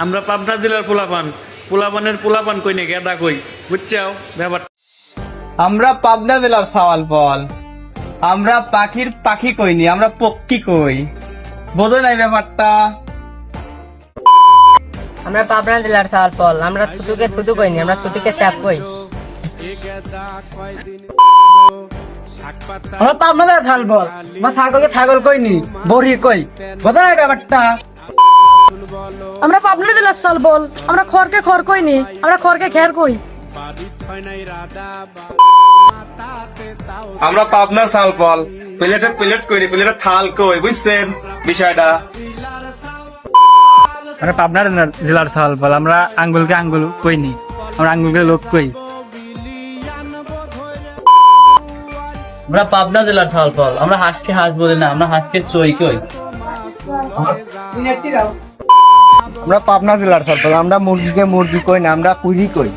আমরা পাবনা জেলার পোলাপানের পোলাপান কই না গেদা কই বুঝছাও ব্যাপার। আমরা পাবনা জেলার সাওয়াল ফল, আমরা পাখির পাখি কইনি, আমরা পক্ষী কই। বোঝো নাই ব্যাপারটা? আমরা পাবনা জেলার সাওয়াল ফল, আমরা থুতুকে থুতু কইনি, আমরা থুতুকে স্যাপ কই। আমরা পাবনা জেলার ছাগল বল, আমরা ছাগলকে ছাগল কইনি, বড়ি কই। বোঝো নাই ব্যাপারটা? আমরা পাবনা জেলার সাল বল, আমরা খড়কে খড় কইনি, আমরা খড়কে খের কই। আমরা পাবনার চাল ফল, প্লেটে প্লেট কইনি, প্লেটে থাল কই, বুঝছেন বিষয়টা? আমরা পাবনা জেলার ছাগল বল, আমরা আঙ্গুলকে আঙ্গুল কইনি, আমরা আঙ্গুলকে লোক কই। আমরা পাবনা জেলার সাওয়াল ফল, আমরা হাঁসকে হাঁস বলি না, আমরা হাঁসকে চই কই। আমরা পাবনা জেলার ছাগল, আমরা মুরগিকে মুরগি কই না, আমরা কুড়ি কই।